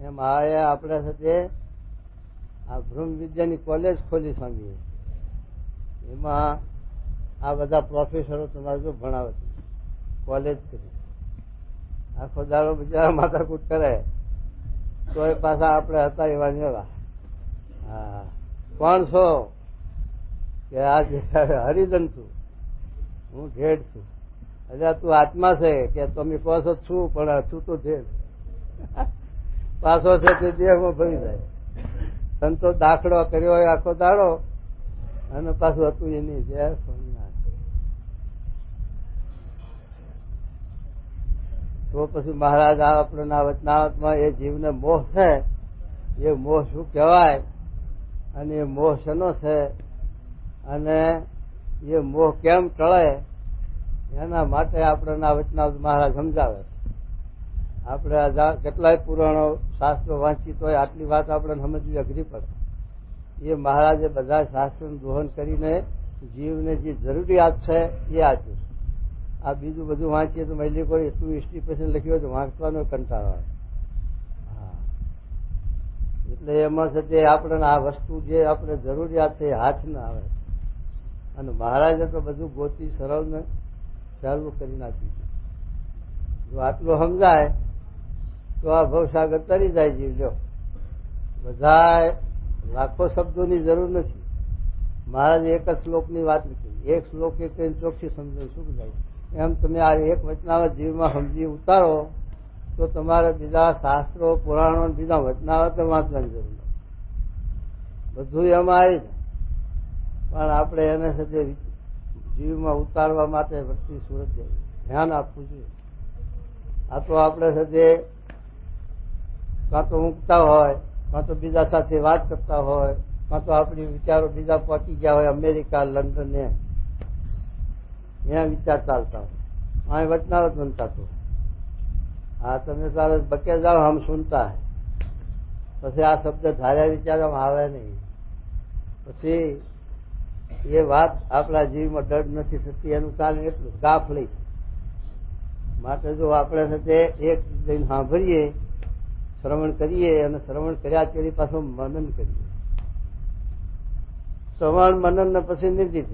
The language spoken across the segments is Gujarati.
એમ આપણે સાથે આ બ્રહ્મ વિદ્યાની કોલેજ ખોલી સ્વામીએ. એમાં આ બધા પ્રોફેસરો તમારે જો ભણાવે કોલેજ કરી આખો દાડો બિચારા માથાકૂટ કરે તો એ પાછા આપણે હતા એવા ને એવા. હા, કોણ છો? કે આ હરિજન છું, હું ઢેડ છું. અચ્છા, તું આત્મા છે? કે તમે કહો છો છું, પણ છું તો ઢેડ. પાછો છે તે દેહમાં ભરી જાય. સંતો દાખલો કર્યો હોય આખો દાડો અને પાછું હતું એની જય સ્વામિનારાયણ. તો પછી મહારાજ આપણા વચનાવતમાં એ જીવને મોહ છે, એ મોહ શું કહેવાય અને એ મોહ શેનો છે અને એ મોહ કેમ ટળે એના માટે આપણા વચનાવત મહારાજ સમજાવે. આપણે કેટલાય પુરાણો શાસ્ત્રો વાંચી તો આટલી વાત આપણે સમજવી અઘરી પડે. એ મહારાજે બધા શાસ્ત્રોનું દોહન કરીને જીવને જે જરૂરિયાત છે એ આપ્યું. આ બીજું બધું વાંચીએ તો મહિલી કોઈ એટલું હિસ્ટ્રી લખ્યું હોય તો વાંચવાનો કંટાળો આવે. હા, એટલે એમાં છે તે આપણને આ વસ્તુ જે આપણે જરૂરિયાત છે એ હાથ ના આવે. અને મહારાજે તો બધું ગોતી સરળ ને સહેલું કરી નાખ્યું. જો આટલું સમજાય તો આ ભવસાગર તરી જાય જીવ. લો, બધા લાખો શબ્દોની જરૂર નથી. મહારાજે એક જ શ્લોકની વાત લીધી. એક શ્લોક એક ચોખ્ખી સમજણ સુખ જાય. એમ તમે આ એક વચનાવત જીવમાં સમજી ઉતારો તો તમારે બીજા શાસ્ત્રો પુરાણો બીજા વચનાવત વાંચવાની જરૂર નથી. બધું એમાં આવી જાય. પણ આપણે એને સાથે જીવમાં ઉતારવા માટે વૃત્તિ સુરત ધ્યાન આપવું જોઈએ. આ તો આપણે સાથે કાં તો ઊંઘતા હોય, કાં તો બીજા સાથે વાત કરતા હોય, કાં તો આપણી વિચારો બીજા પહોંચી ગયા હોય અમેરિકા, લંડન, ત્યાં વિચાર ચાલતા હોય. અહીં વચનાવત બનતા તો હા તમે સારા બકે જાઓ હમ સુનતા હૈ. પછી આ શબ્દ ધાર્યા વિચારવામાં આવે નહીં. પછી એ વાત આપણા જીવમાં દઢ નથી થતી. એનું કારણ એટલું ગાફલી. માટે જો આપણે સાથે એક જઈને સાંભળીએ, શ્રવણ કરીએ અને શ્રવણ કર્યા તેની પાછું મનન કરીએ. શ્રવણ મનન ને પછી નિર્દિત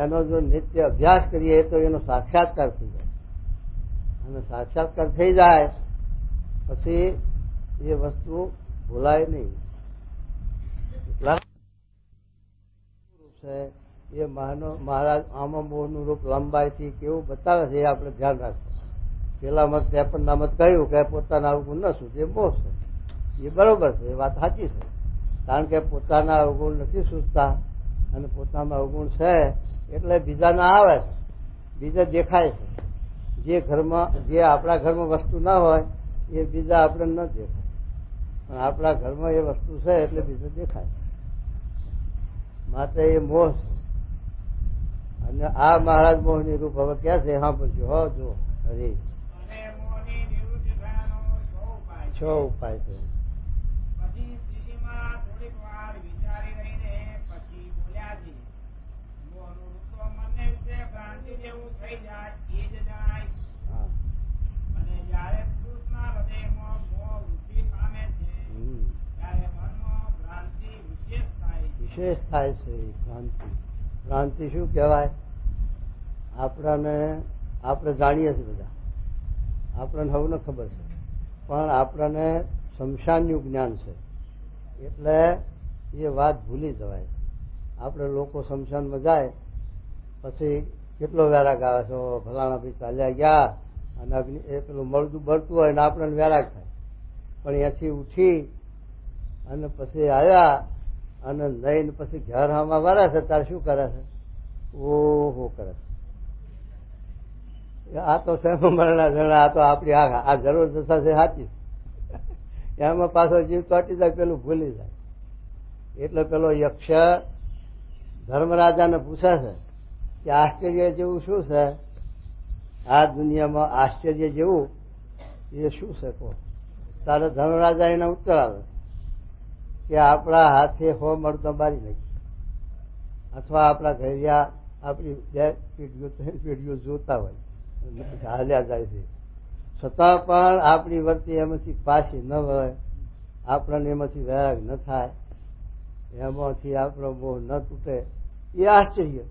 એનો જો નિત્ય અભ્યાસ કરીએ તો એનો સાક્ષાત્કાર થઈ જાય. અને સાક્ષાત્કાર થઈ જાય પછી એ વસ્તુ ભૂલાય નહીં. એટલા છે એ મહારાજ આમાં મોહનું રૂપ લંબાઈથી કેવું બતાવે છે એ આપણે ધ્યાન રાખવું. પેલા મત 53 મત કહ્યું કે પોતાના અવગુણ ન શું જે મોહ છે એ બરોબર છે, એ વાત સાચી છે. કારણ કે પોતાના અવગુણ નથી સૂચતા અને પોતાના અવગુણ છે એટલે બીજાના આવે છે, બીજા દેખાય છે. જે ઘરમાં જે આપણા ઘરમાં વસ્તુ ના હોય એ બીજા આપણે ન દેખાય, પણ આપણા ઘરમાં એ વસ્તુ છે એટલે બીજું દેખાય. માટે એ મોહ છે. અને આ મહારાજ મોહની રૂપ હવે ક્યાં છે સાંભળજો. હો જો હરે 6 ઉપાય છે. વિશેષ થાય છે ભ્રાંતિ. ભ્રાંતિ શું કહેવાય? આપણે જાણીએ છીએ બધા, આપણને સૌને ખબર છે, પણ આપણને શમશાનનું જ્ઞાન છે એટલે એ વાત ભૂલી જવાય. આપણે લોકો શમશાનમાં જાય પછી કેટલો વેરાગ આવે છે. ફલાણા ભાઈ ચાલ્યા ગયા અને અગ્નિ એ પેલું મળતું બળતું હોય ને આપણને વેરાગ થાય. પણ એથી ઉઠી અને પછી આવ્યા અને લઈને પછી ઘર હામાં વાળા છે ત્યારે શું કરે છે? ઓહો કરે છે. આ તો મરણા જણા, આ તો આપણી આ જરૂર દશા છે સાચી. એમાં પાછો જીવ ચોટી જાય, પેલું ભૂલી જાય. એટલે પેલો યક્ષ ધર્મરાજાને પૂછે છે કે આશ્ચર્ય જેવું શું છે આ દુનિયામાં? આશ્ચર્ય જેવું એ શું છે કહો? તારે ધર્મરાજા એને ઉત્તર આવે કે આપણા હાથે 100 મર્દ મારી નાખી, અથવા આપણા ઘરિયા આપણી 2 પેઢીઓ 3 પેઢીઓ જોતા હોય હાલ્યા જાય છે, છતાં પણ આપણી વર્તી એમાંથી પાછી ન વળે, આપણને એમાંથી વૈરાગ ન થાય, એમાંથી આપણો મોહ ન તૂટે, એ આશ્ચર્ય.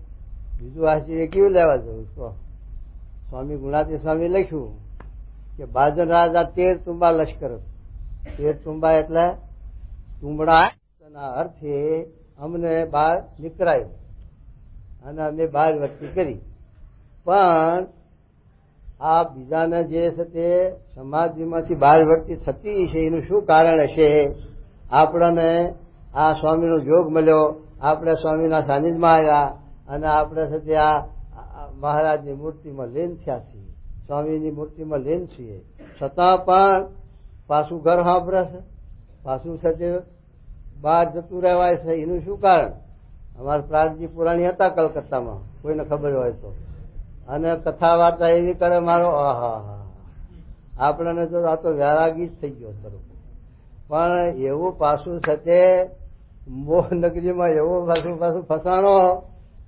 બીજું આશ્ચર્ય કેવું લેવા જવું? તો સ્વામી ગુણાતી સ્વામી લખ્યું કે બાજન રાજા 13 તુંબા લશ્કર. 13 તુંબા એટલે તુંબડા અર્થે અમને બહાર નીકળાયું અને અમે બહાર વસ્તી કરી. પણ આ બીજાને જે છે તે સમાધિમાંથી બહાર વર્તી થતી છે, એનું શું કારણ હશે? આપણને આ સ્વામીનો જોગ મળ્યો, આપણે સ્વામીના સાનિધ્યમાં આવ્યા અને આપણે છે તે આ મહારાજની મૂર્તિમાં લીન થયા છીએ, સ્વામીની મૂર્તિમાં લીન છીએ. છતાં પણ પાછું ઘર સાંભળે છે, પાછું છે તે બહાર જતું રહેવાય છે. એનું શું કારણ? અમારા પ્રાણજી પુરાણી હતા કલકત્તામાં, કોઈને ખબર હોય તો, અને કથા વાર્તા એવી કરે મારો, આહા, આપણને તો આ તો વૈરાગી જ થઈ ગયો સ્વરૂપ. પણ એવું પાછું છે તે મોહ નગરીમાં એવો પાછું ફસાણો,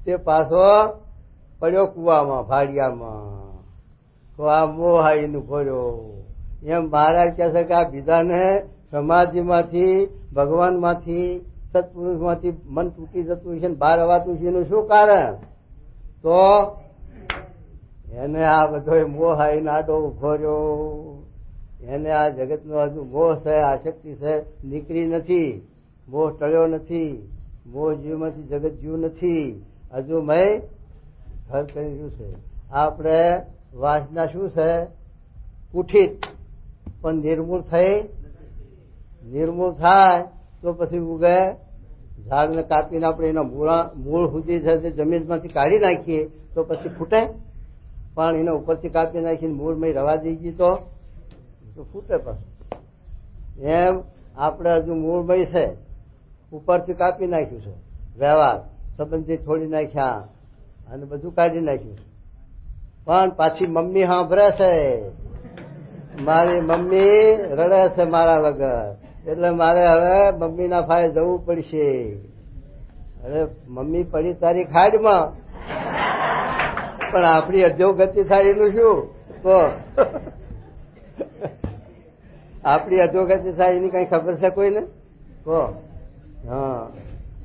તે પાછો પડ્યો કુવામાં, ભાડિયામાં. તો આ મોહ આવીને ભર્યો. એમ મહારાજ કહે છે કે આ બીજાને સમાધિમાંથી, ભગવાનમાંથી, સત્પુરુષમાંથી મન તૂટી જતું છે ને બહાર અવાતું છે, એનું શું કારણ? તો એને આ બધો મોહ આવીને આડો ઉભો રહ્યો. એને આ જગતનો હજુ મોહ છે, આસક્તિ છે, નીકળી નથી, મોહ ટળ્યો નથી, મોહ જીવમાંથી જગત જીવ નથી, હજુ મેં ઘર કરી રહ્યું છે. આપણે વાસના શું છે? કુઠિત, પણ નિર્મૂળ થાય તો પછી ઉગે. ઝાડને કાપીને આપણે એના મૂળ સુધી છે જમીનમાંથી કાઢી નાખીએ તો પછી ફૂટે, પણ એના ઉપરથી કાપી નાખીને મૂળમાં રવા દઈએ તો ફૂટે પાછું. એમ આપણે હજુ મૂળમય છે, ઉપરથી કાપી નાખ્યું છે, વ્યવહાર સંબંધી છોડી નાખ્યા અને બધું કાઢી નાખ્યું છે. પણ પાછી મમ્મી સાંભળે છે, મારી મમ્મી રડે છે મારા વગર, એટલે મારે હવે મમ્મીના ફાયે જવું પડશે. અરે મમ્મી પડી તારી ખાડમાં, પણ આપણી અધોગતિ થાય એનું શું? તો આપણી અધોગતિ થાય એની કઈ ખબર છે કોઈને? તો હા,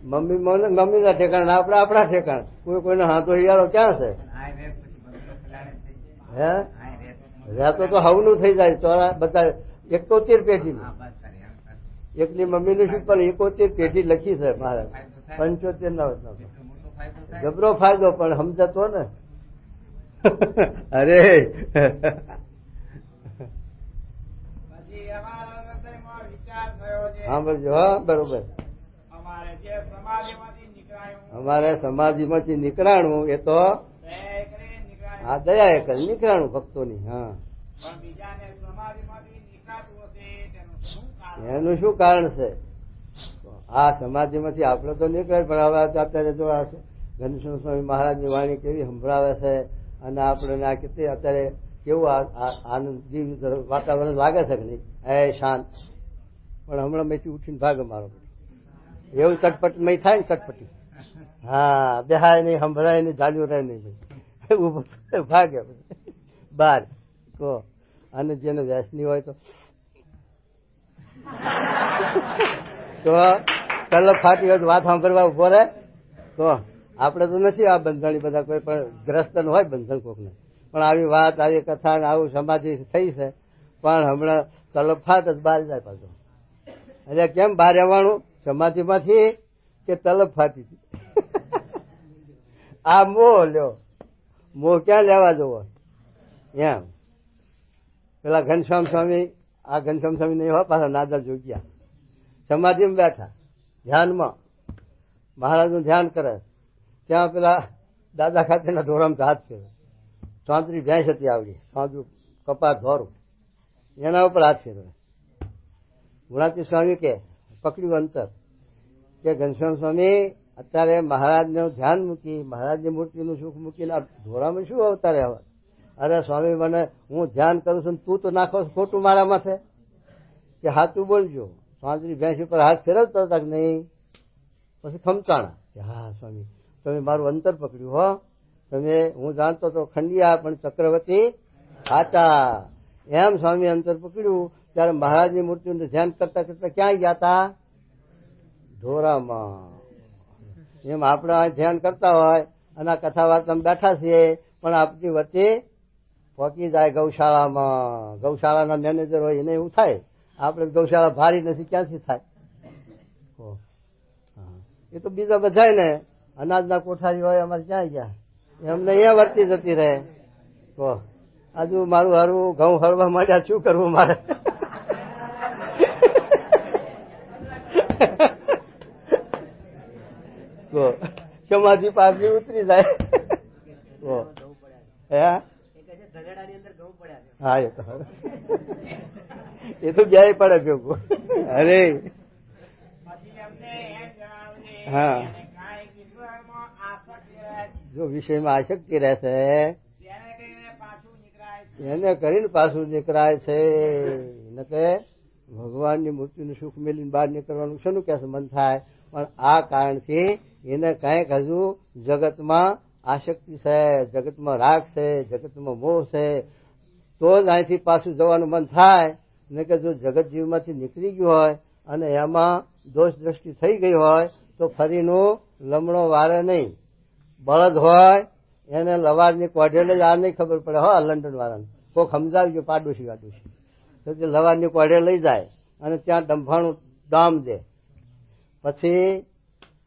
મમ્મીના ઠેકાણ, આપણે આપણા ઠેકાણ. કોઈને હાથો હિયારો ક્યાં છે? હે રહેતો તો હવનું થઈ જાય. ચોરા બધા 71 પેઢી, એકની મમ્મીનું શું, પણ 71 પેઢી લખી છે મારે, 75 ના જબરો ફાયદો. પણ સમજતો ને અરે સાંભળજો, હા બરોબર. અમારે સમાધિમાંથી નીકળાણું એ તો હા દયા એક નીકળાણું ભક્તોની. હા, એનું શું કારણ છે? આ સમાધિમાંથી આપણે તો નીકળે, પણ હવે અત્યારે જો ઘનશ્યામ સ્વામી મહારાજની વાણી કેવી સંભળાવે છે, અને આપણને આ કેટલી અત્યારે કેવું આનંદ વાતાવરણ લાગે છે કે નહીં? એ શાંત. પણ હમણાં મેથી ઉઠીને ભાગે મારો, એવું ચટપટમય થાય ને, ચટપટી. હા, બેહાય નહીં, સંભળાય નહીં, ઝાલ્યું રહે નહીં, ભાઈ ભાગે બાર. તો અને જેને વ્યસની હોય તો કલર ફાટી હોય તો વાત સાંભળવા ઉભો રહે. તો આપણે તો નથી આ બંધણી, બધા કોઈ પણ ગ્રસ્ત હોય બંધન કોકને, પણ આવી વાત, આવી કથા, આવું સમાધિ થઈ છે. પણ હમણાં તલફાટ જ બહાર જાય પાછો. એટલે કેમ બહાર આવવાનું સમાધિમાંથી? કે તલફ ફાટી હતી. આ મોહ લ્યો, મોહ ક્યાં લેવા જવો? એમ પેલા ઘનશ્યામ સ્વામી, આ ઘનશ્યામ સ્વામી નહીં હોય પાછા નાદા જોગ્યા, સમાધિમાં બેઠા ધ્યાનમાં, મહારાજનું ધ્યાન કરે. ત્યાં પેલા દાદા ખાતેના ઢોરામાં હાથ ફેરવે. ચોંતરી ભેંસ હતી આવડી, ચોંતરું કપાસ ધોરું, એના ઉપર હાથ ફેરવે. ગુણાતી સ્વામી કે પકડ્યું અંતર કે ઘનશ્યામ સ્વામી અત્યારે મહારાજનું ધ્યાન મૂકી, મહારાજની મૂર્તિનું સુખ મૂકીને આ ધોરામાં શું અવતારે આવે? અરે સ્વામી, મને હું ધ્યાન કરું છું, તું તો નાખો ખોટું મારા માથે, કે હાથું બોલજો. ચોંતરી ભેંસ ઉપર હાથ ફેરવતા હતા કે નહીં? પછી ખમચાણા કે હા સ્વામી, તમે મારું અંતર પકડ્યું હો. તમે, હું જાણતો તો ખંડિયા, પણ ચક્રવર્તી હાટા. એમ સ્વામી અંતર પકડ્યું ત્યારે મહારાજની મૂર્તિનું ધ્યાન કરતા કરતા ક્યાં ગયા હતા? ઢોરામાં. એમ આપણે ધ્યાન કરતા હોય અને કથા વાર્તામાં બેઠા છીએ, પણ આપણી વચ્ચે પહોંચી જાય ગૌશાળામાં. ગૌશાળાના મેનેજર હોય એને એવું થાય, આપણે ગૌશાળા ભારી નથી, ક્યાંથી થાય? એ તો બીજા બધા ને અનાજના કોઠારી હોય અમારે ક્યાં ગયા, એમને અહીંયા વર્તી જતી રહે. તો આજુ મારું હારું ઘઉં હળવા માંડ્યા, શું કરવું મારે? સમાધિ પાછી ઉતરી જાય. હા એ તો જાય પડે ભેગું. અરે હા, જો વિષયમાં આસક્તિ રહેશે એને કરીને પાછું નીકળાય છે. એને કે ભગવાનની મૂર્તિનું સુખ મેળવીને બહાર નીકળવાનું શેનું કે મન થાય? પણ આ કારણથી એને કંઈક હજુ જગતમાં આસક્તિ છે, જગતમાં રાગ છે, જગતમાં મોહ છે, તો જ અહીંથી પાછું જવાનું મન થાય. ને કે જો જગત જીવમાંથી નીકળી ગયું હોય અને એમાં દોષ દ્રષ્ટિ થઈ ગઈ હોય તો ફરીનું લમણો વારે નહીં. બળદ હોય એને લવારની કોઢેલે જ આ નહીં ખબર પડે હો, લંડન વાળાને કોઈક સમજાવ્યું પાડોશી વાડોશી તો તે લવારની કોઢે લઈ જાય અને ત્યાં ડંભાણું ડામ દે. પછી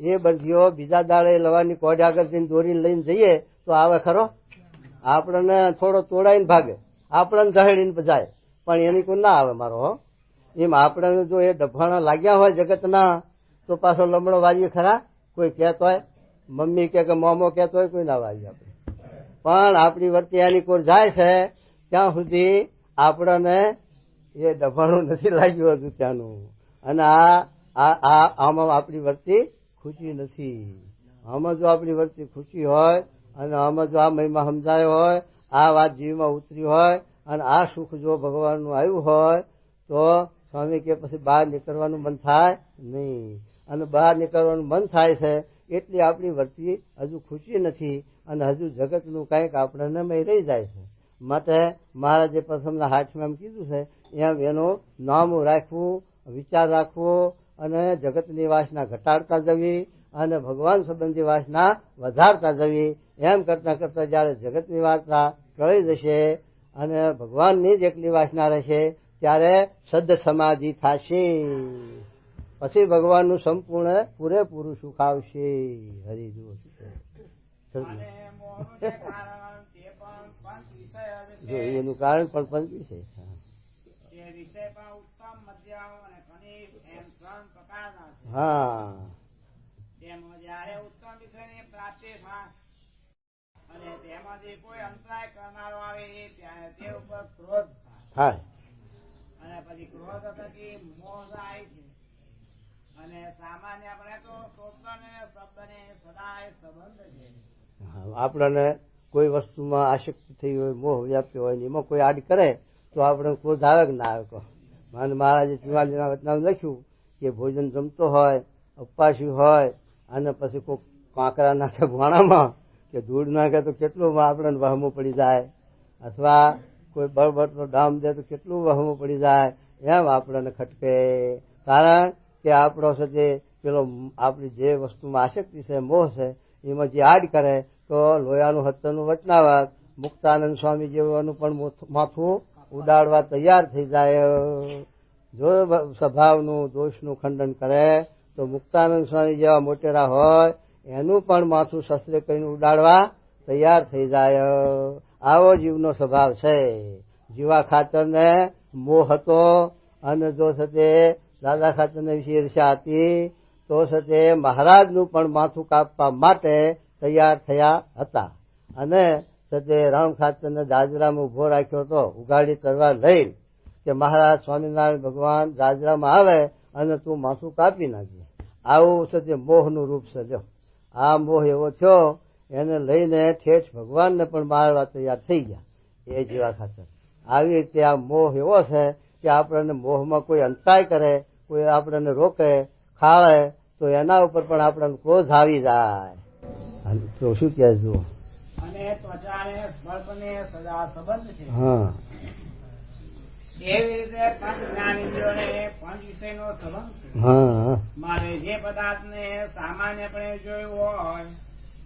એ બંધીઓ બીજા દાડે લવાની કોઢ આગળ જઈને દોરીને લઈને જઈએ તો આવે ખરો? આપણને થોડો તોડાઈને ભાગે, આપણને જહેડીને જાય, પણ એની કોઈ ના આવે મારો. એમ આપણે જો એ ડભાણા લાગ્યા હોય જગતના તો પાછો લમણો વાજીએ ખરા? કોઈ કહેતો હોય, મમ્મી કે મોમો કહેતો હોય, કોઈ ના વાજીએ આપણે. પણ આપણી વર્તી એની કોર જાય છે ત્યાં સુધી આપણને એ ડભાણું નથી લાગ્યું હતું ત્યાંનું. અને આમાં આપણી વર્તી ખુશી નથી. આમાં જો આપણી વર્તી ખુશી હોય અને આમાં જો આ મહિમા સમજાયો હોય, આ વાત જીવમાં ઉતરી હોય અને આ સુખ જો ભગવાનનું આવ્યું હોય તો સ્વામી કે પછી બહાર નીકળવાનું મન થાય નહીં. અને બહાર નીકળવાનું મન થાય છે એટલી આપણી વર્તી હજુ ખુશી નથી અને હજુ જગતનું કંઈક આપણને રહી જાય છે. માટે મહારાજે પ્રથમના હાથમાં એમ કીધું છે એમ એનું નામ રાખવું, વિચાર રાખવો અને જગતની વાસના ઘટાડતા જવી અને ભગવાન સંબંધી વાસના વધારતા જવી. એમ કરતા કરતા જયારે જગતની વાસના ટળી જશે અને ભગવાનની જ એકલી વાસના રહેશે ત્યારે સદ સમાધિ થશે. પછી ભગવાનનું સંપૂર્ણ પૂરેપૂરું સુખ આવશે. હરી જુઓ જો એનું કારણ પણ પંચ વિષય. હા જયારે ઉત્તમ વિષયની પ્રાપ્તિ થાય અને તેમાંથી કોઈ અંતરાય કરનારો આવે તે ઉપર ક્રોધ થાય અને પછી ક્રોધ થકી મોહ થાય છે. અને સામાન્ય આપણે તો શબ્દ ને સદાય સંબંધ છે. આપણને કોઈ વસ્તુમાં આસક્તિ થઈ હોય, મોહ વ્યાપ્યો હોય, એમાં કોઈ આડ કરે તો આપણે ક્રોધ આવે કે ના આવે? મને મહારાજે 44ના વચનામાં લખ્યું કે ભોજન જમતો હોય, ઉપાસ્યું હોય અને પછી કોઈ કાંકરા નાખે ભાણામાં કે ધૂળ નાખે તો કેટલું આપણને વહમું પડી જાય, અથવા કોઈ બળબળનો ડામ દે તો કેટલું વહમું પડી જાય. એમ આપણને ખટકે. કારણ કે આપણો છે પેલો આપણી જે વસ્તુમાં આસક્તિ છે, મોહ છે, એમાં જે આડ કરે તો લોયાનું હત્તરનું વચનાવત મુક્તાનંદ સ્વામી જેવાનું પણ માથું ઉડાડવા તૈયાર થઈ જાય. જો સ્વભાવનું દોષનું ખંડન કરે તો મુક્તાનંદ સ્વામી જેવા મોટેરા હોય એનું પણ માથું શસ્ત્ર કરીને ઉડાડવા તૈયાર થઈ જાય. આવો જીવનો સ્વભાવ છે. જીવા ખાતરને મોહ હતો અને જો છે દાદા ખાતરને વિશે ઈર્ષા હતી તો છે મહારાજનું પણ માથું કાપવા માટે તૈયાર થયા હતા. અને તે રામ ખાતરને દાજરામાં ઉભો રાખ્યો હતો ઉગાડી તરવાર લઈ કે મહારાજ સ્વામિનારાયણ ભગવાન દાજરામાં આવે અને તું માથું કાપી નાખજે. આવું છે તે મોહનું રૂપ છે. જો આ મોહ એવો થયો એને લઈને ઠેઠ ભગવાનને પણ મારવા તૈયાર થઈ ગયા એ જીવા ખાતર. આવી રીતે આ મોહ એવો છે કે આપણને મોહમાં કોઈ અંતરાય કરે, કોઈ આપણને રોકે, ખાળે તો એના ઉપર પણ આપણને ક્રોધ આવી જાય. તો શું કહે જુઓ? અને ત્વચાને સ્પર્શને સદા સંબંધ છે. હા એવી રીતે પંચ જ્ઞાનેન્દ્રિયોને પંચ વિષયનો સંબંધ છે. હા મારે જે પદાર્થને સામાન્યપણે જોયું હોય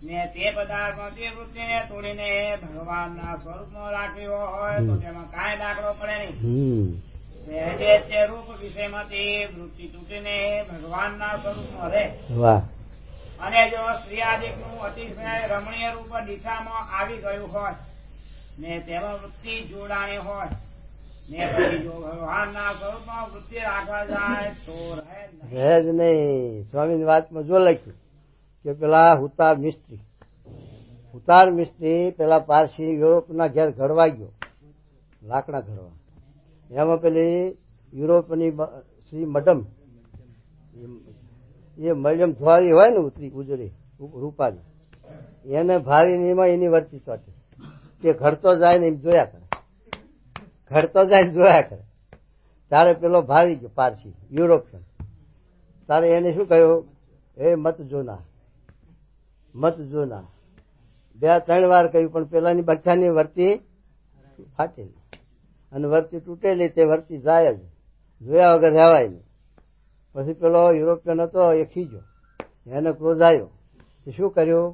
ને તે પદાર્થમાંથી વૃત્તિને તોડીને ભગવાનના સ્વરૂપમાં રાખ્યો હોય તો તેમાં કાંઈ દાખલો પડે નહીં. સહેજે તે રૂપ વિષયમાંથી વૃત્તિ તૂટીને ભગવાનના સ્વરૂપમાં રહે. વાહ. અને જો શ્રીયાદિકનું અતિશય રમણીય રૂપ દિશામાં આવી ગયું હોય ને તેમાં વૃત્તિ જોડાણી હોય ને પછી જો ભગવાનના સ્વરૂપમાં વૃત્તિ રાખવા જાય તો રહે જ નહીં. સ્વામીની વાતમાં જો લખ્યું કે પેલા હુતાર મિસ્ત્રી પેલા પારસી યુરોપના ઘેર ઘડવા ગયો, લાકડા ઘડવા. એમાં પેલી યુરોપની શ્રી મડમ એ મડમ ધોરી હોય ને ઉજળી રૂપારી, એને ભારી એમાં એની વર્તી ચોટી કે ઘડતો જાય ને એમ જોયા કરે, ઘડતો જાય ને જોયા કરે. તારે પેલો ભારી ગયો પારસી યુરોપિયન, તારે એને શું કહ્યું, એ મત જોના 2-3 વાર કહ્યું, પણ પેલાની બચ્ચાની વર્તી ફાટેલી અને વર્તી તૂટેલી, તે વર્તી જાય જ, જોયા વગર રહેવાય નહીં. પછી પેલો યુરોપિયન હતો એ ખીજો, એને ક્રોધ આવ્યો, શું કર્યું,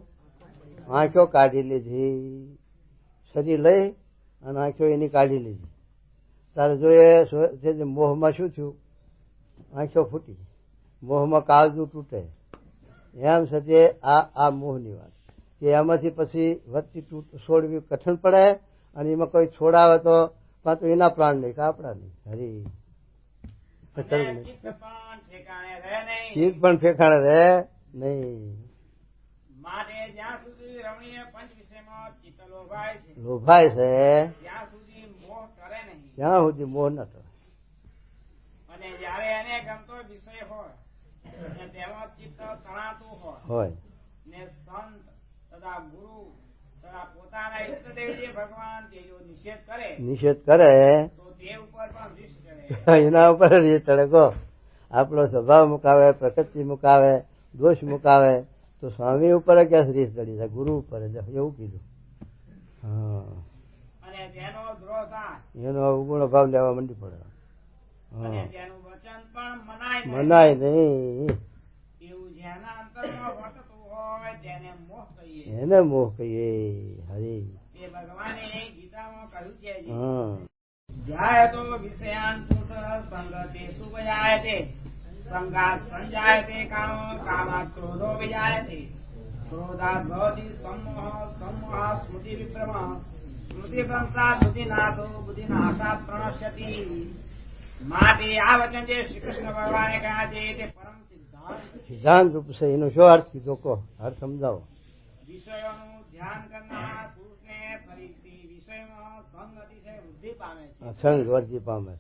આંખો કાઢી લીધી, શરીર લઈ અને આંખો એની કાઢી લીધી. તારે જોઈએ મોહમાં શું થયું, આંખો ફૂટી, મોહમાં કાળજું તૂટે. એમ છે આ મોહની વાત કે એમાંથી પછી વર્તી છોડવી કઠણ પડે, અને એમાં કોઈ છોડાવે તો પાછું એના પ્રાણ નહીં કે આપણા નહીં. હરી ચીજ પણ ઠેકાણે રહે નહીં. માટે જ્યાં સુધી રમણીય પંચ વિષયમાં ચિત્ત લોભાય છે ત્યાં સુધી મોહ કરે નહીં, ત્યાં સુધી મોહ ન કરે. અને જયારે એને ગમતો વિષય હોય ને તેમાં ચિત્ત તણાતું હોય ને સંત તથા ગુરુ તથા પોતાના ઈષ્ટદેવ જે ભગવાન તે જો નિષેધ કરે તો તે ઉપર પણ રીસ ચડે. એના ઉપર રીસ ચડે. કહો આપણો સ્વભાવ મુકાવે, પ્રકૃતિ મુકાવે, દોષ મુકાવે તો સ્વામી ઉપર ક્યાં રીસ ચડી જાય, ગુરુ ઉપર એવું કીધું. હા, અને તેનો દ્રોહ થાય, એનો અવગુણ ભાવ લેવા માંડી પડે. અને તેનું વચન પણ મનાય નહીં. એવું જેના અંતરમાં વર્તતું હોય તેને મોહ કહીએ. એને મોહ કહીએ. હરી એ ભગવાને ગીતામાં કહ્યું છે, હા, જાય તો વિષયાન પુરુષ સંગતે સુભજાયતે સંગાત સંજાયતે કામાત ક્રોધો વિજાયતે ક્રોધાત ભવતિ સમોહ સમોહાત સ્મૃતિ વિભ્રમ સ્મૃતિ ભ્રંશાત બુદ્ધિનાથો બુદ્ધિનાશાત પ્રણશ્યતિ. માટે આ વચન જે શ્રી કૃષ્ણ ભગવાને કહ્યા છે તે પરમ સિદ્ધાંત રૂપ છે. એનો શું અર્થ કીધો, કહો, અર્થ સમજાવો. વિષયોનું ધ્યાન કરનાર પુરુષને ફરીથી વિષયમાં સંગ અતિશય વૃદ્ધિ પામે છે. સંગ વૃદ્ધિ પામે,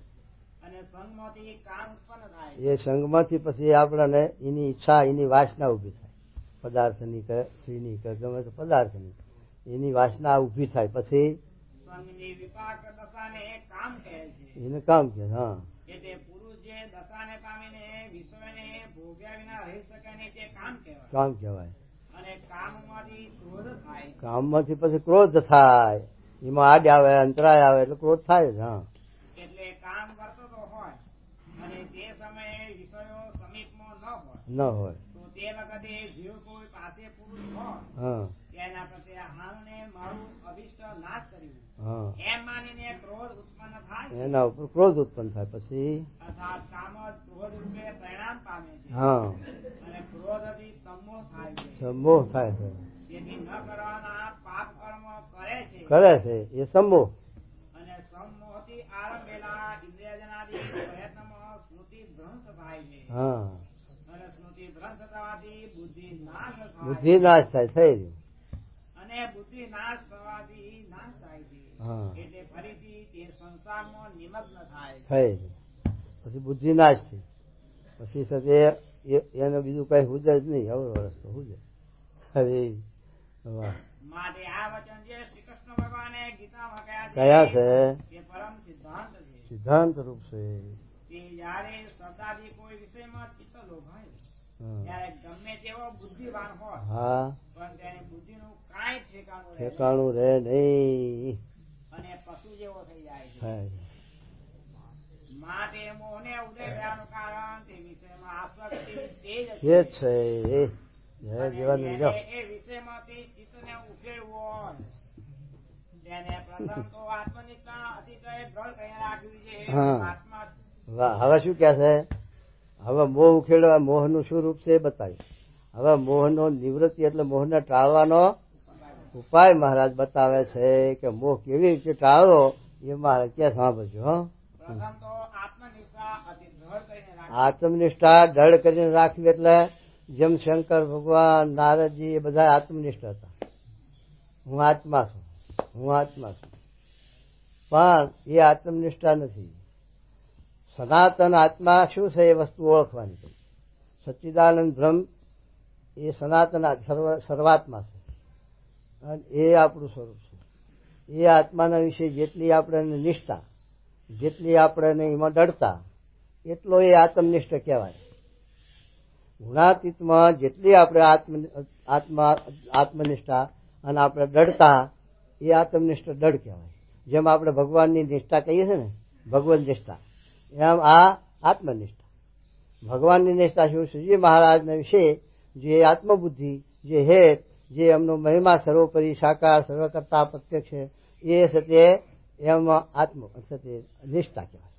અને સંગમાંથી કામ ઉત્પન્ન થાય. એ સંગમાંથી પછી આપણને એની ઈચ્છા, એની વાસના ઉભી થાય, પદાર્થની કે સ્ત્રીની કે ગમે તે પદાર્થની એની વાસના ઉભી થાય. પછી સંગની વિપાક દશાને કામ કહે છે. એને કામ કે. હા, એટલે પુરુષ જે દશાને પામીને વિષયોને ભોગ્યા વિના રહી શકે નહીં તે કામ કહેવાય. કામ કહેવાય. અને કામમાંથી ક્રોધ થાય. કામમાંથી પછી ક્રોધ થાય, એમાં આડ આવે, અંતરાય આવે એટલે ક્રોધ થાય જ. હા, એટલે કામ કરતો હોય અને તે સમયે વિષયો સમીપમાં ન હોય તો તે વખતે જીવ કોઈ પાસે પુરુષ હોય હા, તેના પ્રત્યે હાલને મારું અભિષ્ટ નાશ કર્યું હા, એમ માનીને ક્રોધ ઉત્પન્ન થાય. એના ઉપર ક્રોધ ઉત્પન્ન થાય. પછી અર્થાત કામ જ ક્રોધ રૂપે પરિણામ પામે છે. હા, અને ક્રોધથી સંમોહ થાય છે. સમોહ થાય છે. તેથી ન કરવાના પાપ કર્મ કરે છે એ સમોહ. અને સમોહથી આરંભેલા ઇન્દ્રિયજનાદિ પ્રયત્નમાં સ્મૃતિ ભ્રંશ થાય છે. હા, અને સ્મૃતિ ભ્રંશ થવાથી બુદ્ધિ નાશ થાય. બુદ્ધિ નાશ થાય, થઈ રહ્યું. અને બુદ્ધિ નાશ થવાથી નાશ થાય છે. હા, એટલે ફરીથી તે સંસારમાં નિમગ્ન થાય છે. થઈ રહ્યું. પછી બુદ્ધિ નાશ થઈ, પછી સાથે એને બીજું કઈ હુજે જ નહીં. અવરો રસ્તો હુજે. અરે વાહ. માટે આ વચન જે શ્રી કૃષ્ણ ભગવાને ગીતામાં કયા છે તે પરમ સિદ્ધાંત છે. સિદ્ધાંત રૂપ છે. કે જયારે શબ્દાદી કોઈ વિષયમાં ચિત્ત લોભાય ત્યારે ગમે તેવો બુદ્ધિવાન હોય હા, પણ તેની બુદ્ધિનું કાંઈ ઠેકાણું રહે નહીં અને પશુ જેવો થઈ જાય છે. માટે મોહને ઉદય થયાનું કારણ તે વિષયમાં આસક્તિ તે જ એ જ છે એ જીવન જો એ વિષયમાંથી ચિત્તને ઉકેળવો હોય તેને પ્રથમ તો આત્મનિષ્ઠા અતિશય દ્રઢ કરીને રાખવી છે. હા. આત્મા વાહ, હવે શું કે છે? હવે મોહ ઉખેડવા મોહનું શું રૂપ છે એ બતાવ્યું. હવે મોહનો નિવૃત્તિ એટલે મોહને ટાળવાનો ઉપાય મહારાજ બતાવે છે કે મોહ કેવી રીતે ટાળવો એ મહારાજ ક્યાં સાંભળજો. હો, પ્રથમ તો આત્મનિષ્ઠા અતિ દ્રઢ કરીને રાખવી. આત્મનિષ્ઠા દૃઢ કરીને રાખવી એટલે જેમ શંકર ભગવાન નારદજી એ બધા આત્મનિષ્ઠ હતા. હું આત્મા છું, હું આત્મા છું. પણ એ આત્મનિષ્ઠા નથી. સનાતન આત્મા શું છે એ વસ્તુ ઓળખવાની છે. સચ્ચિદાનંદ બ્રહ્મ એ સનાતન સર્વાત્મા છે અને એ આપણું સ્વરૂપ છે. એ આત્માના વિશે જેટલી આપણે નિષ્ઠા, જેટલી આપણે એમાં ડરતા, એટલો એ આત્મનિષ્ઠ કહેવાય. ગુણાતીતમાં જેટલી આપણે આત્મનિષ્ઠા અને આપણે ડરતા એ આત્મનિષ્ઠ દઢ કહેવાય. જેમ આપણે ભગવાનની નિષ્ઠા કહીએ છીએ ને, ભગવન નિષ્ઠા, એમ આ આત્મનિષ્ઠા. ભગવાનની નિષ્ઠા શું? શ્રીજી મહારાજના વિશે જે આત્મબુદ્ધિ, જે હેત, જે એમનો મહિમા સર્વોપરી સાકાર સર્વકર્તા પ્રત્યક્ષ છે, એ છે તે એમાં નિષ્ઠા કહેવાય.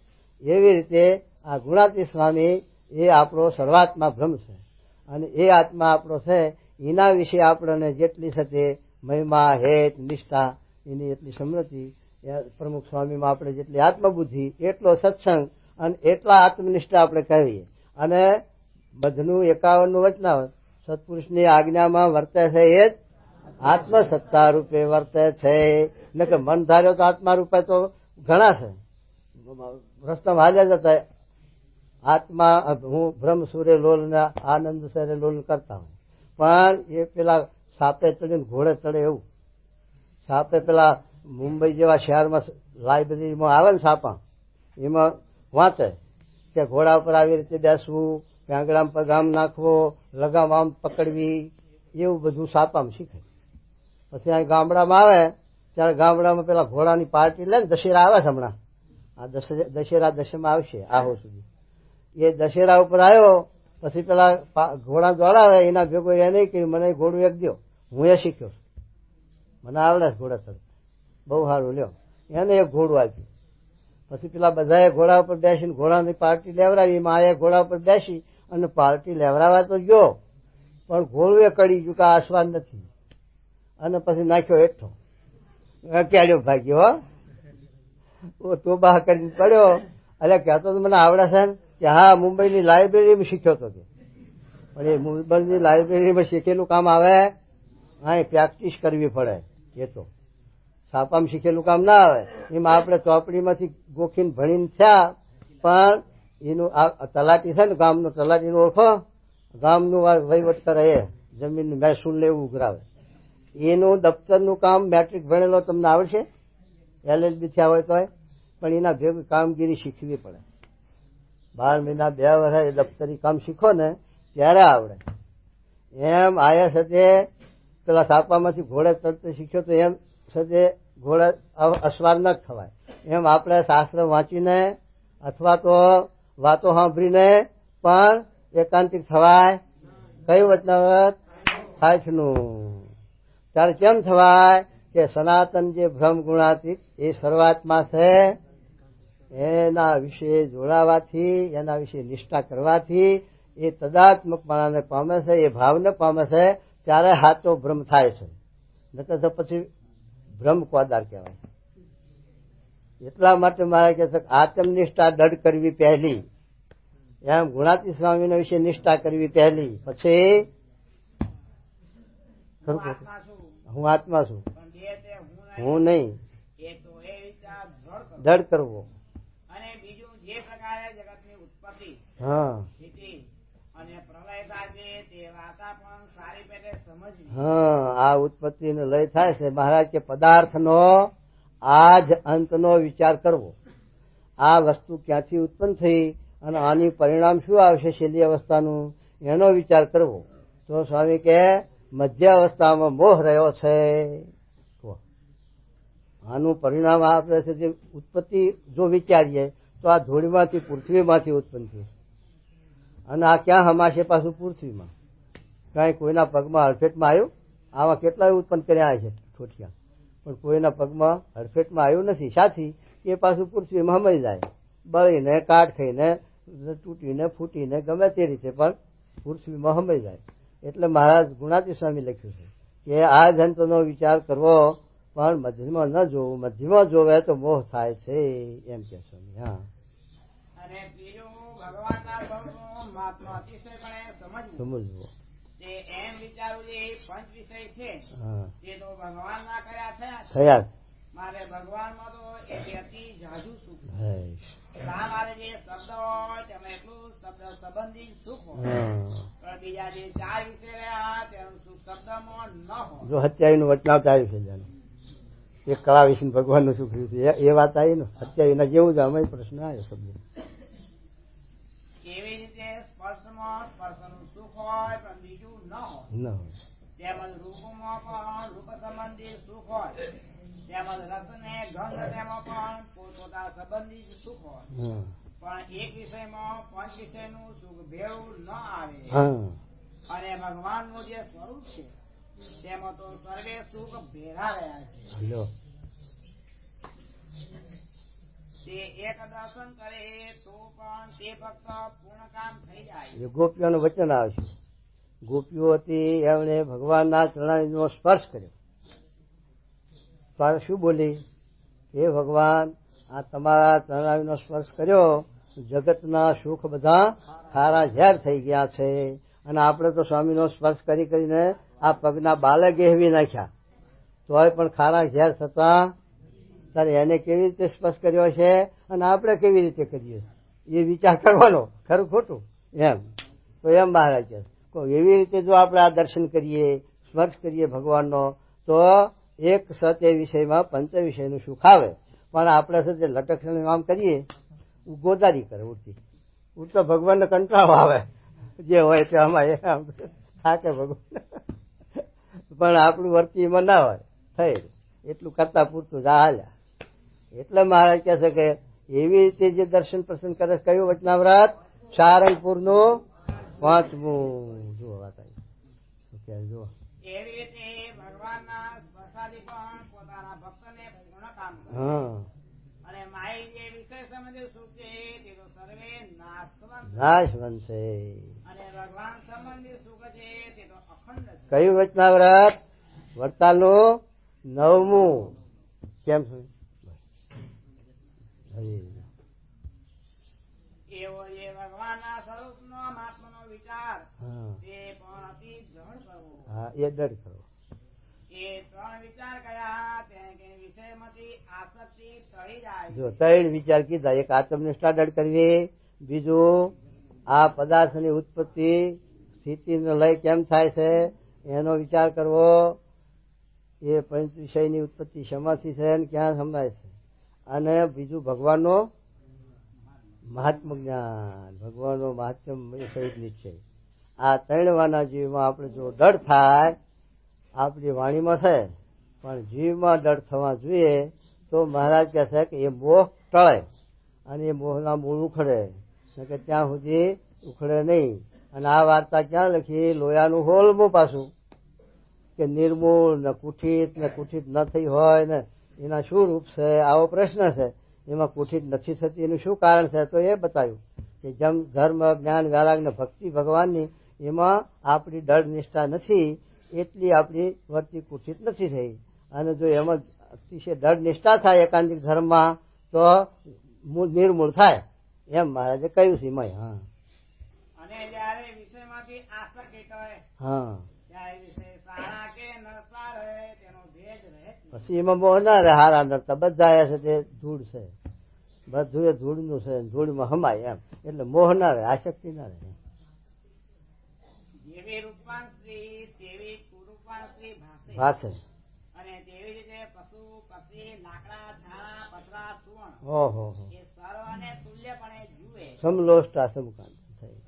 એવી રીતે આ ગુણાતીત સ્વામી એ આપણો સર્વાત્મા બ્રહ્મ છે અને એ આત્મા આપણો છે. એના વિશે આપણને જેટલી છે તે મહિમા હેત નિષ્ઠા એની એટલી સમૃદ્ધિ, પ્રમુખ સ્વામીમાં આપણે જેટલી આત્મબુદ્ધિ એટલો સત્સંગ અને એટલા આત્મનિષ્ઠા આપણે કહીએ. અને બધનું 51નું વચનાવત સત્પુરુષની આજ્ઞામાં વર્તે છે એ જ આત્મસત્તા રૂપે વર્તે છે. એટલે કે મન ધાર્યો તો આત્મા રૂપે તો ઘણા છે, રસ્તા હાલ્યા જતા આત્મા હું બ્રહ્મ સૂર્ય લોલ ને આનંદ સરે લોલ કરતા હોય. પણ એ પેલા સાપે ચડીને ઘોડે ચડે એવું. સાપે પેલા મુંબઈ જેવા શહેરમાં લાઇબ્રેરીમાં આવે ને સાપા, એમાં વાંચે કે ઘોડા ઉપર આવી રીતે બેસવું, આંગળામાં પગામ નાખવો, લગામ આમ પકડવી, એવું બધું સાપામાં શીખે. પછી અહીં ગામડામાં આવે ત્યારે ગામડામાં પેલા ઘોડાની પાર્ટી લે ને, દશેરા આવે છે હમણાં, આ દશેરા દશમાં આવશે આહો સુધી. એ દશેરા ઉપર આવ્યો પછી પેલા ઘોડા દોડાવે એના ભેગો એ નહીં કહ્યું મને ઘોડું એક દો, હું એ શીખ્યો, મને આવડે ઘોડા ચડતા બહુ સારું લ્યો, એને એક ઘોડું આપ્યું. પછી પેલા બધાએ ઘોડા ઉપર બેસીને ઘોડાની પાર્ટી લેવડાવી. એમાં આ ઘોડા ઉપર બેસી અને પાર્ટી લેવડાવવા તો ગયો, પણ ઘોડું એ કડી ગયું કે આસવાન નથી, અને પછી નાખ્યો હેઠો, ક્યાડ્યો ભાગ્યો. હો તો બહાર કરીને પડ્યો. એટલે કહેતો તો મને આવડે છે ને કે હા મુંબઈની લાઇબ્રેરીમાં શીખ્યો હતો કે, પણ એ મુંબઈની લાઇબ્રેરીમાં શીખેલું કામ આવે, હા પ્રેક્ટિસ કરવી પડે. એ તો છાપામાં શીખેલું કામ ના આવે. એમાં આપણે ચોપડીમાંથી ગોખીને ભણીને થયા, પણ એનું આ તલાટી છે ને ગામનો તલાટીનું ઓળખો, ગામનું વહીવટ કરે એ જમીન મહેસૂલ લેવું ઉઘરાવે, એનું દફતરનું કામ મેટ્રિક ભણેલો તમને આવડશે, LLB થયા હોય તો, પણ એના ભેગું કામગીરી શીખવી પડે. 12 મહિના 2 વર્ષ એ દફતરી કામ શીખો ને ત્યારે આવડે. એમ આયા સાથે પેલા છાપામાંથી ઘોડે ચડતો શીખ્યો તો એમ સાથે ઘોડે અસવાર ન થવાય. એમ આપણે શાસ્ત્ર વાંચીને અથવા તો વાતો સાંભળીને પણ એકાંતિક થવાય. કયું વચનાવત? 60નું. ત્યારે કેમ થવાય કે સનાતન જે બ્રહ્મ ગુણાતીત એ સર્વાત્મા છે, એના વિશે જોડાવાથી, એના વિશે નિષ્ઠા કરવાથી એ તદાત્મકપણાને પામે છે, એ ભાવને પામે છે. ત્યારે હાચો બ્રહ્મ થાય છે, નકર તો પછી બ્રહ્મ કોદાર કહેવાય. એટલા માટે મારે કહે છે આત્મનિષ્ઠા દઢ કરવી પહેલી, એમ ગુણાતીત સ્વામીના વિશે નિષ્ઠા કરવી પહેલી, પછી હું આત્મા છું, હું નહીં, દઢ કરવો. અને બીજું જે પ્રકારે જગતની ઉત્પત્તિ, હા સ્થિતિ અને પ્રલય થાય તે વાર્તા પણ સારી પેટે સમજવી. હા, આ ઉત્પત્તિ ને લય થાય છે. મહારાજ કે પદાર્થનો આજ અંતનો વિચાર કરવો. આ વસ્તુ ક્યાંથી ઉત્પન્ન થઈ અને આની પરિણામ શું આવશે છેલ્લી અવસ્થાનું, એનો વિચાર કરવો. તો સ્વામી કે મધ્ય અવસ્થામાં મોહ રહ્યો છે. આનું પરિણામ આપણે છે જે ઉત્પત્તિ જો વિચારીએ તો આ ધૂળમાંથી પૃથ્વીમાંથી ઉત્પન્ન થયું અને આ ક્યાં હમાશે પાછું પૃથ્વીમાં. કાંઈ કોઈના પગમાં હડફેટમાં આવ્યું? આવા કેટલાય ઉત્પન્ન કર્યા છે ઠોઠિયા, પણ કોઈના પગમાં હડફેટમાં આવ્યું નથી. સાથી એ પાછું પૃથ્વીમાં હમાઈ જાય, બળીને કાટ ખાઈને તૂટીને ફૂટીને ગમે તે રીતે પણ પૃથ્વીમાં હમાઈ જાય. એટલે મહારાજ ગુણાતી સ્વામી લખ્યું છે કે આ જંતુનો વિચાર કરવો પણ મધ્યમાં ન જોવું, મધ્યમાં જોવે તો મોહ થાય છે એમ કે સ્વામી. હા, અને બીજું ભગવાનના સ્વરૂપનું મહાત્મા અતિશયપણે સમજવું. એમ વિચારવું જે પંચ વિષય છે તે તો ભગવાનના કર્યા થયા. મારે ભગવાનમાં તો એ અતિ જાજુ સુખ. મારે જે શબ્દ હોય તેમાં એટલું શબ્દ સંબંધી સુખ હોય, પણ બીજા જે ચાર વિષય રહ્યા તેનું સુખ શબ્દમાં ન હોય. જો હત્યાનું વચનાવત આવ્યું છે જાણે એક કળા વિશે ભગવાન નું સુખ રહ્યું એ વાત આવી ને હત્યાના જેવું જ અમે પ્રશ્ન આવ્યો શબ્દ. એવી રીતે સ્પર્શમાં સ્પર્શનું સુખ હોય પણ બીજું ન હોય. તેમજ રૂપમાં પણ રૂપ સંબંધી સુખ હોય, તેમજ રસ ને ગંધ તેમાં પણ પોતપોતા સંબંધી સુખ હોય, પણ એક વિષયમાં પાંચ વિષયનું સુખ ભેળું ન આવે. અને ભગવાનનું જે સ્વરૂપ છે તેમાં તો સર્વે સુખ ભેળા રહ્યા છે. તે એક દર્શન કરે તો પણ તે ફક્ત પૂર્ણ કામ થઈ જાય. ગોપીઓનું વચન આવશે. ગોપીઓ હતી એમણે ભગવાનના ચરણારવિંદનો સ્પર્શ કર્યો. ત્યારે શું બોલી? હે ભગવાન, આ તમારા ચરણારવિંદનો સ્પર્શ કર્યો, જગતના સુખ બધા ખારા ઝેર થઈ ગયા છે. અને આપણે તો સ્વામીનો સ્પર્શ કરી કરીને આ પગના બાલે ગેહવી નાખ્યા, તોય પણ ખારા ઝેર થતા ત્યારે એને કેવી રીતે સ્પર્શ કર્યો છે અને આપણે કેવી રીતે કરીએ એ વિચાર કરવાનો, ખરું ખોટું એમ. તો એમ મહારાજ કહે એવી રીતે જો આપણે આ દર્શન કરીએ, સ્પર્શ કરીએ ભગવાનનો, તો એક સત્ય વિષયમાં પંચ વિષયનું સુખ આવે. પણ આપણે સત્ય લટકણ આમ કરીએ, ગોદારી કરે ઉડતી ઉડતો ભગવાનને કંટાળો આવે જે હોય તે અમારે થાકે ભગવાન. પણ આપણું વર્તી એમાં ના હોય, થઈ એટલું કરતા પૂરતું જ હાલ્યા. એટલે મહારાજ કહે છે કે એવી રીતે જે દર્શન પ્રસન્ન કરે. કયું વચનાવ્રત? સારંગપુરનું 5મું. જુઓ વાત આવી જુઓ. એવી રીતે ભગવાનના સ્પર્શાદી પણ પોતાના ભક્તને પૂર્ણ કામ કરે. અને માય જે વિષય સંબંધી સુખ છે તે તો સર્વે નાશવંત છે. અને ભગવાન સંબંધી સુખ છે તે તો અખંડ છે. કયું વચનાવ્રત? વડતાલનું 9મું. કેમ છે? એવો એ ભગવાનના સ્વરૂપનો મહાત્માનો વિચાર તે પણ અતિ દ્રઢ કરવો. હા, એ દ્રઢ કરવો. એ ત્રણ વિચાર કયા કે વિષયમાંથી આસક્તિ ટળી જાય. જો 3 વિચાર કીધા. એક આત્મનિષ્ઠા દ્રઢ કરવી, બીજું આ પદાર્થની ઉત્પત્તિ સ્થિતિનો લય કેમ થાય છે એનો વિચાર કરવો, એ પંચ વિષયની ઉત્પત્તિ શેમાંથી છે અને ક્યાં સમજાય છે, અને બીજું ભગવાનનો મહાત્મ જ્ઞાન, ભગવાનનો મહાત્મ સહિત નિશ્ચય. આ 3 વાના જીવમાં આપણે જો દઢ થાય, આપણી વાણીમાં છે પણ જીવમાં દઢ થવા જોઈએ, તો મહારાજ કહે છે કે એ મોહ ટળે અને એ મોહના મૂળ ઉખડે, કે ત્યાં સુધી ઉખડે નહીં. અને આ વાર્તા ક્યાં લખી? લોયાનું હોલમું પાછું, કે નિર્મૂળ ને કુઠિત ન થઈ હોય ને એના શું રૂપ છે, આવો પ્રશ્ન છે. એમાં કુઠિત નથી થતી એનું શું કારણ છે? તો એ બતાવ્યું કે જેમ ધર્મ, જ્ઞાન, વૈરાગ ને ભક્તિ ભગવાનની, એમાં આપણી દઢ નિષ્ઠા નથી, એટલી આપણી વર્તી કુઠિત નથી થઈ. અને જો એમાં અતિશય દઢ નિષ્ઠા થાય એકાંતિક ધર્મમાં, તો નિર્મૂળ થાય, એમ મહારાજે કહ્યું છે એમાં. હા, અને જ્યારે વિષયમાંથી આસક્તિ ટળે, ત્યારે વિષય સારા કે નરસા રહે તેનો ભેદ રહે. પછી એમાં મોહ ના રહે. હારા નરતા બધા છે તે ધૂળ છે, બધું એ ધૂળનું છે, ધૂળમાં હમાય એમ. એટલે મોહ ના રહે, આસક્તિ ના રહે. જેવી રૂપવાન સ્ત્રી તેવી કુરૂપવાન સ્ત્રી ભાષે. અને તેવી રીતે પશુ, પક્ષી, લાકડા, ઝાડા, પતરા, સુવર્ણ એ સર્વને તુલ્યપણે જુએ. સમલોષ્ટા સમકાંત થઈ.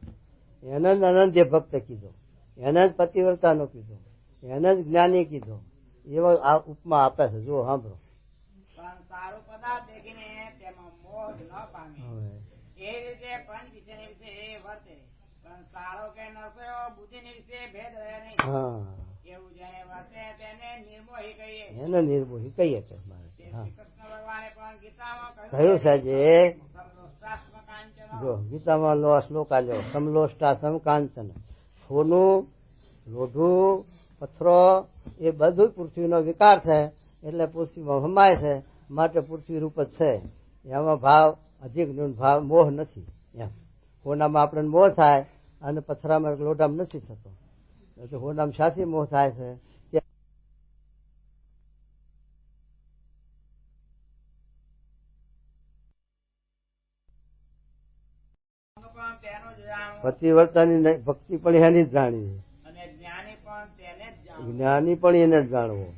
એને જ અનંત ભક્ત કીધો, એને જ પતિવ્રતાનો કીધો, એને જ જ્ઞાની કીધો. એવો આ ઉપમા આપે છે. જો સાંભળો. પણ સારું પદાર્થ દેખીને તેમાં મોહ મોહ ન પામે. એ રીતે પંચ વિષયને વિશે એ વર્તે, પણ સારો કે નરસો બુદ્ધિને વિશે ભેદ રહે નહીં. એવું જેને વર્તે તેને નિર્મોહી કહીએ. એને નિર્મોહી કહીએ કે કૃષ્ણ ભગવાને પણ ગીતામાં કહ્યું છે જે સમલોષ્ટાસ્મ કાંચન. જો ગીતામાં લો શ્લોક આલ્યો સમલોષ્ટાસમ કાંચન. સોનું, લોઢું, પથ્થરો એ બધું પૃથ્વીનો વિકાર છે, એટલે પૃથ્વીમાં હમાય છે, માટે પૃથ્વી રૂપ જ છે. એમાં ભાવ અધિક ભાવ મોહ નથી. એમ હોનામાં આપણને મોહ થાય અને પથ્થરામાં લોઢામાં નથી થતો. એટલે હોનામાં સાચી મોહ થાય છે. પતિવ્રતાની ભક્તિ પણ એની જ જાણવી, અને જ્ઞાની પણ તેને જ જાણવું. જ્ઞાની પણ એને જ જાણવો.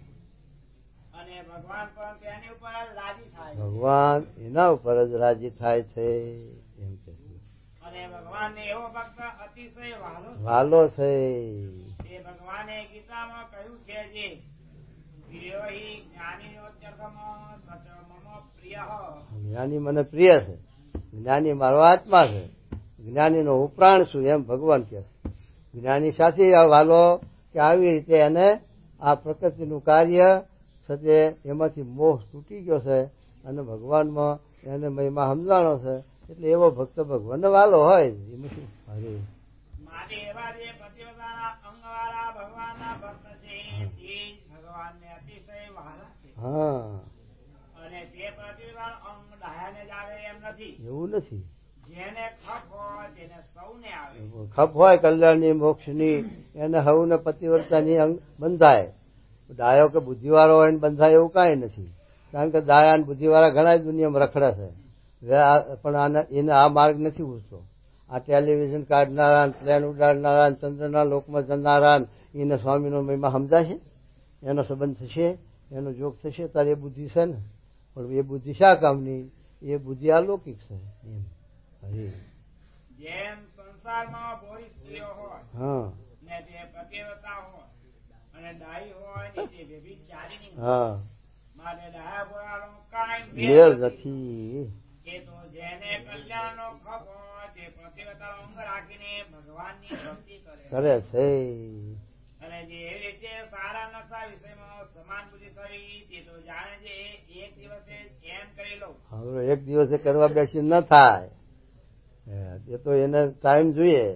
અને ભગવાન પણ તેની ઉપર રાજી થાય. ભગવાન એના ઉપર જ રાજી થાય છે. એમ કે અને ભગવાનને એવો ભક્ત અતિશય વાલો છે. તે ભગવાને ગીતામાં કહ્યું છે જે જ્ઞાની મને પ્રિય છે, જ્ઞાની મારો આત્મા છે, જ્ઞાની નો હું પ્રાણ છું, એમ ભગવાન કે જ્ઞાની સાથે વાલો કે આવી રીતે એને આ પ્રકૃતિનું કાર્ય છે એમાંથી મોહ તૂટી ગયો છે અને ભગવાનમાં એને મહિમા સમજાણો છે, એટલે એવો ભક્ત ભગવાનને વાલો હોય. એમાં શું હરે હા અને તે પ્રતિવાર અંગ ડાયાને જ આવે એમ નથી. એવું નથી. જેને ખપ હોય તેને સૌને આવે. ખપ હોય કલ્યાણની મોક્ષની એને હવને પતિવ્રતાની અંગ બંધાય. ડાયો કે બુદ્ધિવાળો હોય ને બંધાય એવું કઈ નથી. કારણ કે ડાયા બુદ્ધિવાળા ઘણા દુનિયામાં રખડે છે, પણ એને આ માર્ગ નથી ઉઠતો. આ ટેલિવિઝન કાઢનારા, પ્લેન ઉડાડનારા, ચંદ્રના લોકમાં જનારા એને સ્વામીનો મહિમા સમજાશે, એનો સંબંધ થશે, એનો જોગ થશે, તારે એ બુદ્ધિ છે ને. પણ એ બુદ્ધિ શા કામની? એ બુદ્ધિ અલૌકિક છે. એમ જેમ સંસારમાં બોરી સ્ત્રીઓ હોય ને તે પતિવ્રતા હોય અને ડાઈ હોય ને તે વ્યભિચારીણી હોય, માટે ડાયા બોરાનો કાંઈ મેળ નથી. એ તો જેને કલ્યાણનો ખપ હોય તે પતિવ્રતાનો અંગ રાખીને ભગવાનની ભક્તિ કરે છે. અને જે એવી રીતે સારા નશા વિષયમાં સમાન બુદ્ધિ થઈ તે તો જાણે છે એક દિવસે એમ કરી લઉં. હવે એક દિવસે કરવા બેસી ન થાય. એ તો એને ટાઈમ જોઈએ.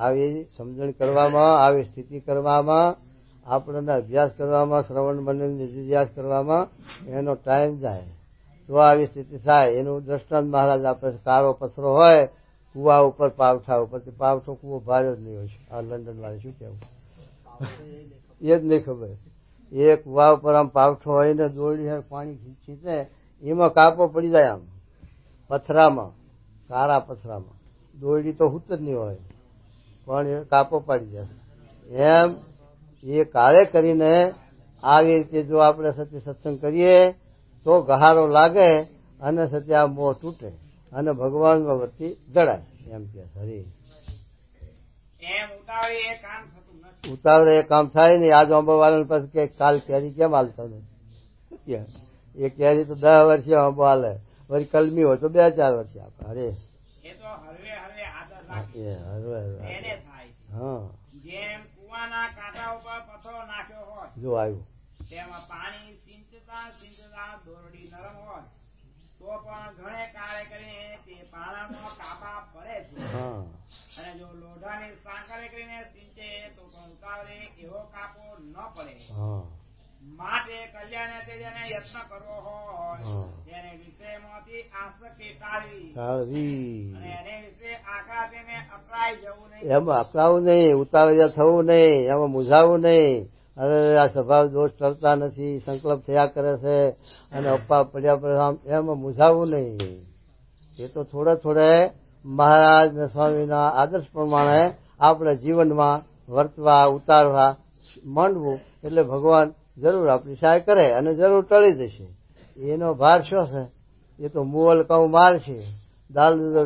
આવી સમજણ કરવામાં, આવી સ્થિતિ કરવામાં, આપણને અભ્યાસ કરવામાં, શ્રવણ મનન નિધિધ્યાસ કરવામાં એનો ટાઈમ જાય તો આવી સ્થિતિ થાય. એનું દ્રષ્ટાંત મહારાજ આપે છે. કાળો પથરો હોય કુવા ઉપર, પાવઠા ઉપર, પાવઠો કુવો ભારે જ નહીં હોય છે. આ લંડન વાળે શું કેવું એ જ નહીં ખબર. એ કુવા ઉપર આમ પાવઠો હોય ને દોરડી પાણી ખીંચે, એમાં કાપો પડી જાય. આમ પથરામાં, કાળા પથરામાં દોરડી તો હુત જ નહીં હોય, પણ એ કાપો પાડી જાય. એમ એ કાળે કરીને આવી રીતે જો આપણે સત્ય સત્સંગ કરીએ તો ગહારો લાગે અને સત્ય આ મોહ તૂટે અને ભગવાનમાં વચ્ચે જડાય. એમ કે હરી ઉતાવળે એ કામ થાય નહીં. આજ આંબો વાળા પાસે કે કાલ કેરી કેમ હાલતા નથી? એ કેરી તો 10 વર્ષે આંબો હાલે, વળી કલમી હોય તો 2-4 વર્ષે આપે. અરે જો આવ્યું તેમાં પાણી સિંચતા દોરડી નરમ હોય તો પણ ઘણે કાળે કરીને તે પાણામાં કાપા પડે છે. અને જો લોઢાની સાંકળે કરીને સિંચે તો પણ ઉતાવળે એવો કાપો ન પડે. માટે કલ્યાણ તે જેને યત્ન કરવો હોય તેને વિષયમાંથી આસક્તિ ટાળવી અને એને વિશે આખા તેને અકળાઈ જવું નહીં. એમાં અકળાવું નહીં, ઉતાવળિયા થવું નહીં, એમાં મૂંઝાવું નહીં. અરે આ સ્વભાવ દોષ ટળતા નથી, સંકલ્પ થયા કરે છે અને અપ્પા પડ્યા પડે, એમાં મૂંઝાવું નહીં. એ તો થોડે મહારાજ ને સ્વામીના આદર્શ પ્રમાણે આપણે જીવનમાં વર્તવા, ઉતારવા માંડવું એટલે ભગવાન જરૂર આપણી સહાય કરે અને જરૂર ટળી જશે. એનો ભાર શું છે? એ તો મુવલ કઉ માર છે,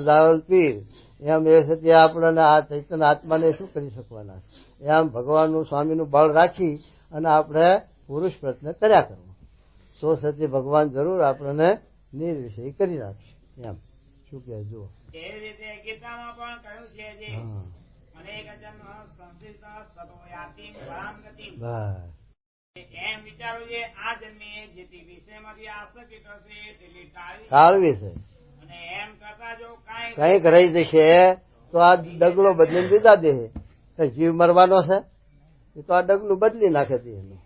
દાવલ પીર. એમ એ સત્ય આપણને આ ચૈતન્ય આત્માને શું કરી શકવાના? એમ ભગવાનનું સ્વામીનું બળ રાખી અને આપણે પુરુષ પ્રયત્ન કર્યા કરવો તો સત્ય ભગવાન જરૂર આપણને નિર્વિષય કરી નાખશે. એમ શું કે જુઓ. એવી રીતે ગીતામાં પણ કહ્યું છે જે હા અનેક જન્મ સંસિદ્ધ સતો યાતિમ પરામ ગતિમ. બસ એમ વિચારું છે આ જન્મે જેથી વિષયમાંથી આસક્તિ થશે તેટલી ટાળવી છે. અને એમ કરતા જો કઈક રહી જશે તો આ ડગલો બદલીને બીજા દે. જીવ મરવાનો છે એ તો આ ડગલું બદલી નાખે છે એનું.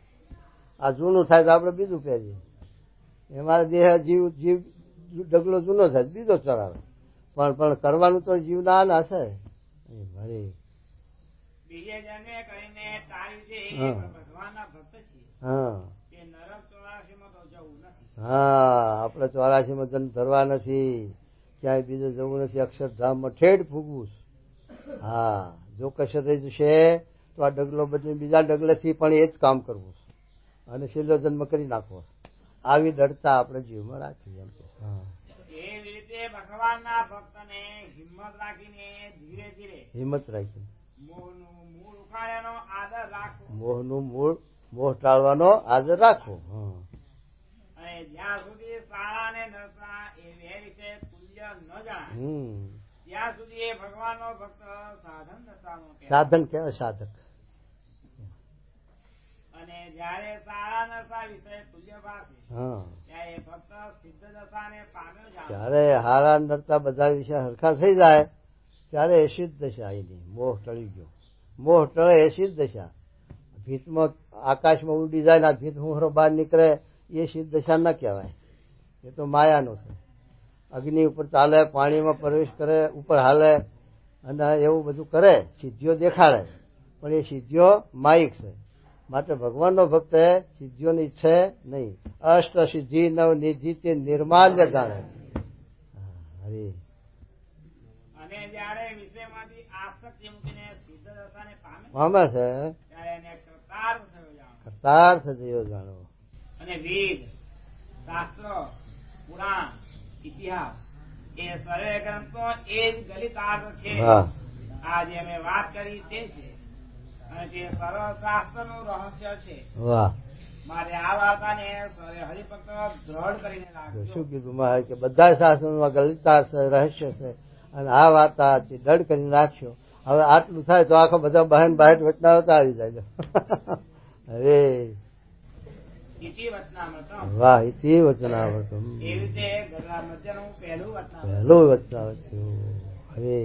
આ જૂનું થાય તો આપડે બીજું પહેરીએ. એમાં દેહ જીવ ડગલો જૂનો થાય બીજો ચડાવે. પણ કરવાનું તો જીવના ના છે. બીજે જન્મે કરીને ટાળી છે ભગવાનના ભક્ત છીએ. હા તે નરક 84 માં તો જવું નથી. હા આપડે 84 માં જન્મ ધરવા નથી. ક્યાંય બીજે જવું નથી. અક્ષરધામમાં ઠેઠ ફૂગવું. હા જો કશે થઈ જશે તો આ ડગલો બદલી બીજા ડગલેથી પણ એ જ કામ કરવું અને છેલ્લો જન્મ કરી નાખવો. આવી દડતા આપણે જીવમાં રાખવી એમ. એવી રીતે ભગવાનના ભક્તને હિંમત રાખીને ધીરે ધીરે હિંમત રાખી મોહનું મૂળ ઉખાડ્યાનો આદર રાખવો. મોહનું મૂળ મોહ ટાળવાનો આદર રાખવો. અને જ્યાં સુધી સારા ને નરસા એ બે વિશે તુલ્ય ન જાણે ત્યાં સુધી એ ભગવાનનો ભક્ત સાધન દશાનો સાધન કહેવાય. સાધક. અને જયારે સારા નરસા વિશે તુલ્ય ભાષે ત્યારે ભક્ત સિદ્ધ દશાને પામ્યો જાણે. ત્યારે હારા નરતા બધા વિશે હરખા થઈ જાય ત્યારે એ સિદ્ધ દશા એની. મોહ ટળી ગયો. મોહ ટળે એ સિદ્ધ દશા. ભીતમાં આકાશમાં ઉડી જાય ને ભીત હુંહરો બહાર નીકળે એ સિદ્ધ દશા ના કહેવાય. એ તો માયાનો છે. અગ્નિ ઉપર ચાલે, પાણીમાં પ્રવેશ કરે, ઉપર હાલે અને એવું બધું કરે, સિદ્ધિઓ દેખાડે, પણ એ સિદ્ધિઓ માયિક છે. માટે ભગવાનનો ભક્ત સિદ્ધિઓની છે નહીં. અષ્ટ સિદ્ધિ નવ નિધિ તે નિર્માલ્ય જાણે. હરે. અને જયારે વિષયમાંથી આસક્તિ મૂકીને સિદ્ધ દશાને પામે છે ત્યારે એને કૃતાર્થ થયો જાણો. કૃતાર્થ થયો જાણો. અને વેદ, શાસ્ત્ર, પુરાણ, ઇતિહાસ એ સર્વે ગ્રંથો એ જ ગલિતાર્થ છે. આ જે અમે વાત કરી તે છે અને તે સર્વશાસ્ત્રનું રહસ્ય છે. વાહ. મારે આ વાર્તાને હરિભક્ત દ્રઢ કરીને રાખજો. શું કીધું મહારાજ કે બધા શાસ્ત્રોમાં ગલિતાર્થ છે, રહસ્ય છે અને આ વાર્તા દ્રઢ કરીને રાખશો. હવે આટલું થાય તો આખો બધા બહેન બહાર વચનાવતા આવી જાય. અરે ઇતિ વચનામૃતમ. વાહ. ઇતિ વચનામૃતમ. એ રીતે ગરલા મધ્યનું પહેલું વચનામૃત. પહેલું વચનામૃત. અરે